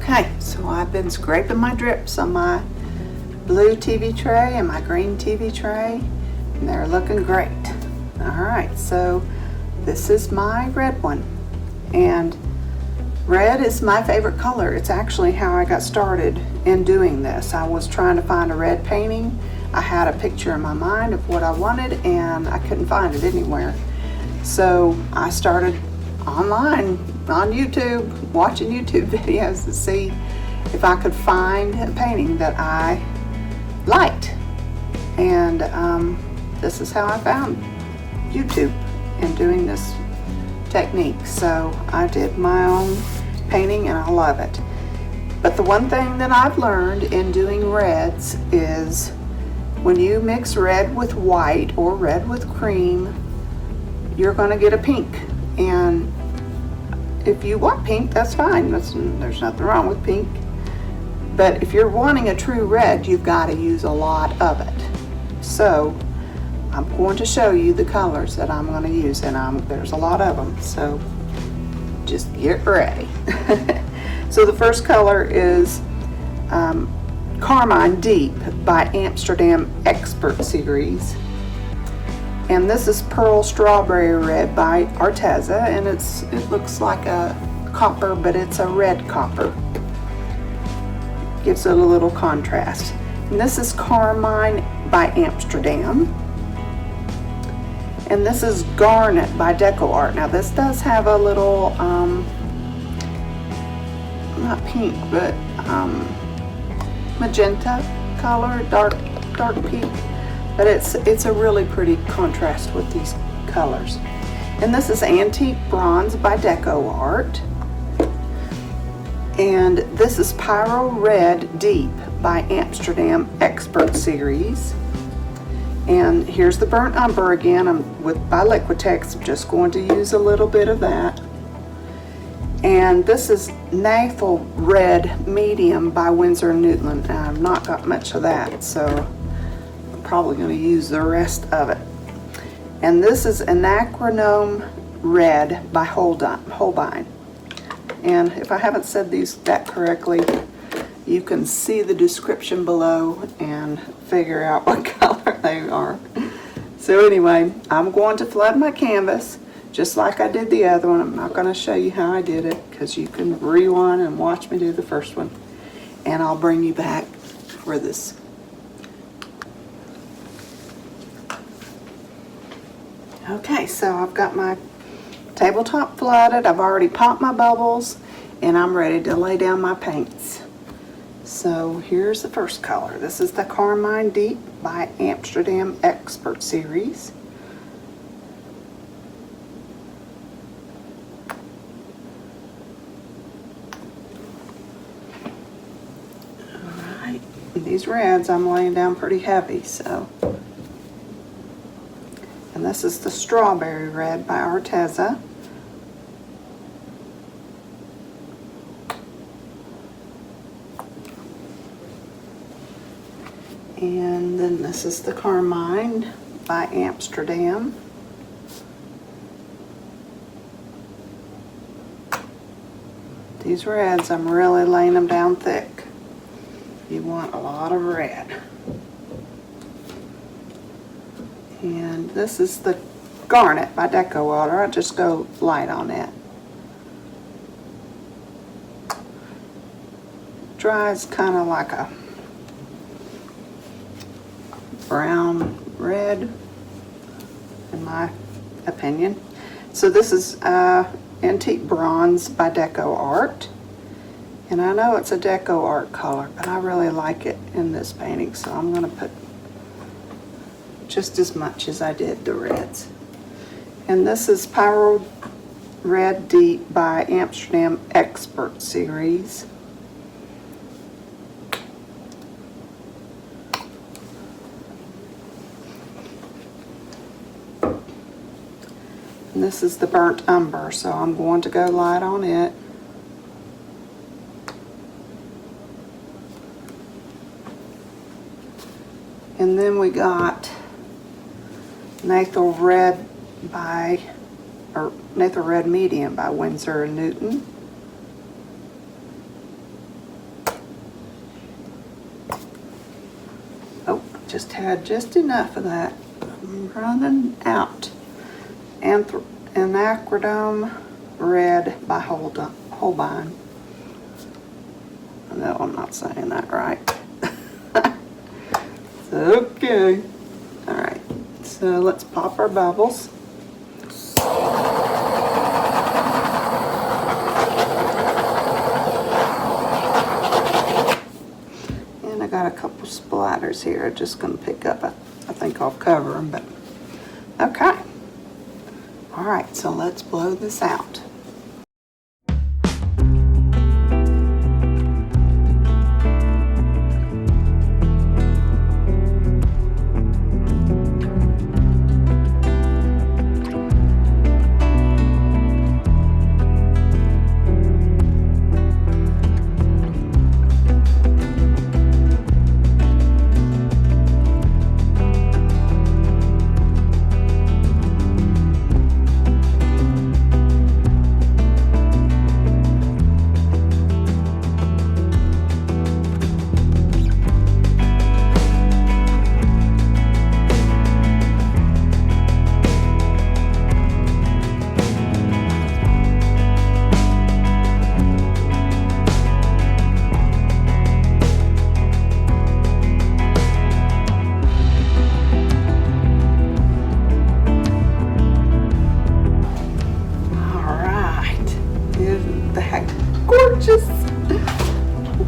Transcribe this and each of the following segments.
Okay, so I've been scraping my drips on my blue TV tray and my green TV tray, and they're looking great. All right, so this is my red one, and red is my favorite color. It's actually how I got started in doing this. I was trying to find a red painting. I had a picture in my mind of what I wanted, and I couldn't find it anywhere. So I started online on YouTube, watching YouTube videos to see if I could find a painting that I liked. And this is how I found YouTube and doing this technique. So I did my own painting and I love it. But the one thing that I've learned in doing reds is when you mix red with white or red with cream, you're going to get a pink. And if you want pink, that's fine. There's nothing wrong with pink. But if you're wanting a true red, you've got to use a lot of it. So I'm going to show you the colors that I'm going to use, and there's a lot of them. So just get ready. So the first color is Carmine Deep by Amsterdam Expert Series. And this is Pearl Strawberry Red by Arteza, and it looks like a copper, but it's a red copper. Gives it a little contrast. And this is Carmine by Amsterdam. And this is Garnet by DecoArt. Now this does have a little, not pink, but magenta color, dark pink. But it's a really pretty contrast with these colors. And this is Antique Bronze by DecoArt. And this is Pyrrole Red Deep by Amsterdam Expert Series. And here's the Burnt Umber again. By Liquitex. I'm just going to use a little bit of that. And this is Naphthol Red Medium by Winsor and Newton. And I've not got much of that, so probably going to use the rest of it. And this is Anthaquinone Red by Holbein. And if I haven't said that correctly, you can see the description below and figure out what color they are. So anyway, I'm going to flood my canvas just like I did the other one. I'm not going to show you how I did it because you can rewind and watch me do the first one. And I'll bring you back for this. Okay, so I've got my tabletop flooded. I've already popped my bubbles and I'm ready to lay down my paints. So here's the first color. This is the Carmine Deep by Amsterdam Expert Series. Alright, these reds I'm laying down pretty heavy, so. And this is the Strawberry Red by Arteza. And then this is the Carmine by Amsterdam. These reds, I'm really laying them down thick. You want a lot of red. And this is the Garnet by DecoArt. I just go light on that. Dries kind of like a brown red, in my opinion. So this is Antique Bronze by DecoArt. And I know it's a DecoArt color, but I really like it in this painting, so I'm going to put just as much as I did the reds. And this is Pyrrole Red Deep by Amsterdam Expert Series. And this is the Burnt Umber, so I'm going to go light on it. And then we got Naphthol Red Naphthol Red Medium by Winsor and Newton. just had just enough of that. I'm running out. Anthaquinone Red by Holbein. No, I'm not saying that right. Okay. Alright, so let's pop our bubbles. And I got a couple splatters here. I'm just going to pick up. I think I'll cover them, but okay. Alright, so let's blow this out.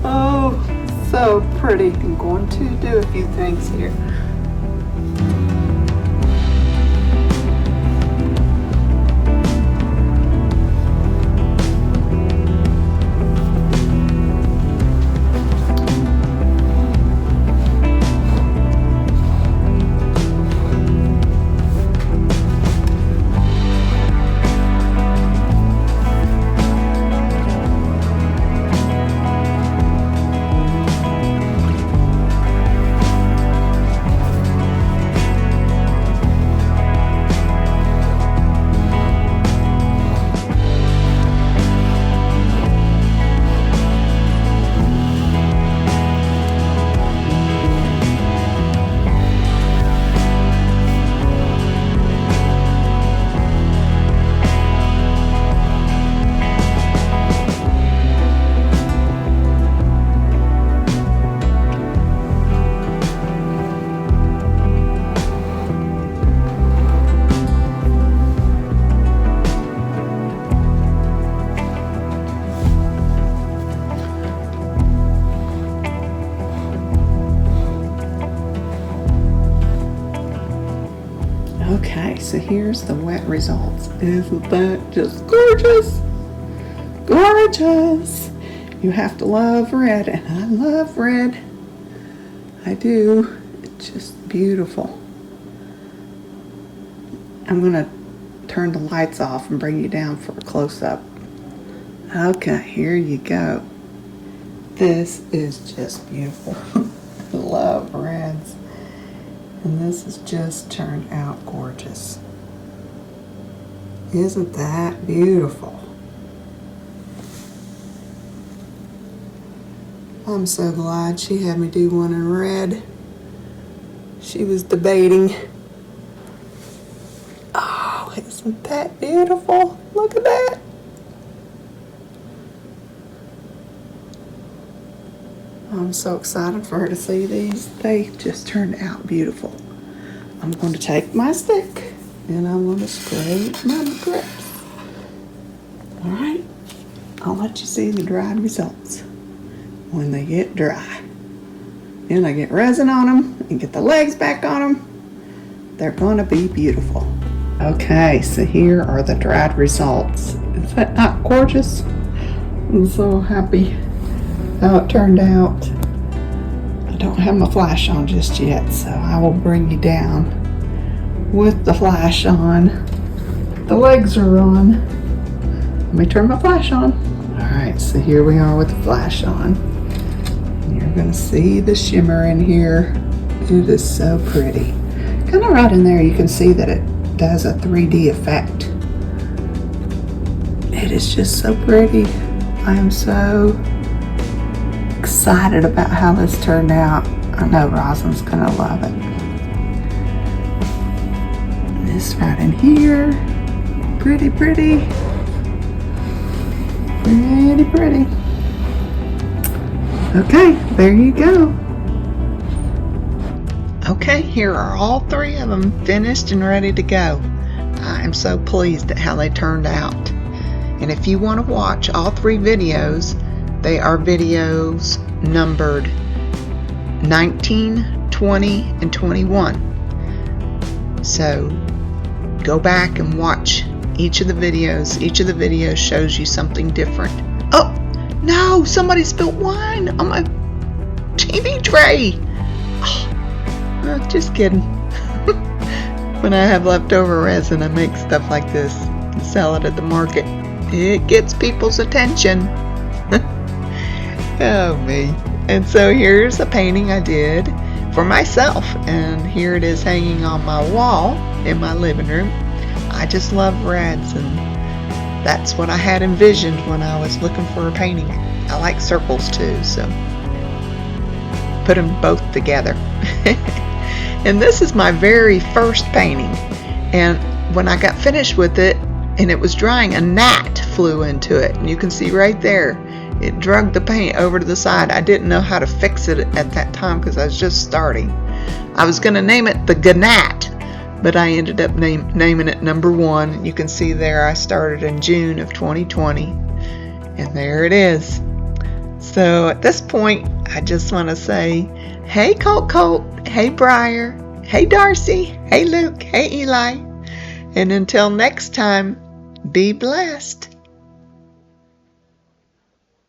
Oh, so pretty. I'm going to do a few things here. Okay, so here's the wet results. Isn't that just gorgeous? Gorgeous! You have to love red, and I love red. I do. It's just beautiful. I'm gonna turn the lights off and bring you down for a close-up. Okay, here you go. This is just beautiful. I love reds. And this has just turned out gorgeous. Isn't that beautiful? I'm so glad she had me do one in red. She was debating. Oh, isn't that beautiful? Look at that. I'm so excited for her to see these. They just turned out beautiful. I'm going to take my stick and I'm going to scrape my grips. All right, I'll let you see the dried results when they get dry. Then I get resin on them and get the legs back on them. They're going to be beautiful. Okay, so here are the dried results. Is that not gorgeous? I'm so happy how it turned out. I don't have my flash on just yet, so I will bring you down with the flash on. The legs are on. Let me turn my flash on. Alright, so here we are with the flash on. You're going to see the shimmer in here. It is so pretty. Kind of right in there you can see that it does a 3D effect. It is just so pretty. I am so excited about how this turned out. I know Rosalind's gonna love it. This right in here. Pretty, pretty. Pretty, pretty. Okay, there you go. Okay, here are all 3 of them finished and ready to go. I'm so pleased at how they turned out. And if you want to watch all 3 videos, they are videos numbered 19, 20, and 21. So go back and watch each of the videos. Each of the videos shows you something different. Oh, no, somebody spilled wine on my TV tray. Oh, just kidding. When I have leftover resin, I make stuff like this and sell it at the market. It gets people's attention. Oh, me. And so here's a painting I did for myself, and here it is hanging on my wall in my living room. I just love reds, and that's what I had envisioned when I was looking for a painting. I like circles too, so put them both together. And this is my very first painting, and when I got finished with it and it was drying, a gnat flew into it, and you can see right there it dragged the paint over to the side. I didn't know how to fix it at that time because I was just starting. I was going to name it the Garnet, but I ended up naming it number 1. You can see there I started in June of 2020, and there it is. So at this point, I just want to say, hey Colt, hey Briar, hey Darcy, hey Luke, hey Eli, and until next time, be blessed.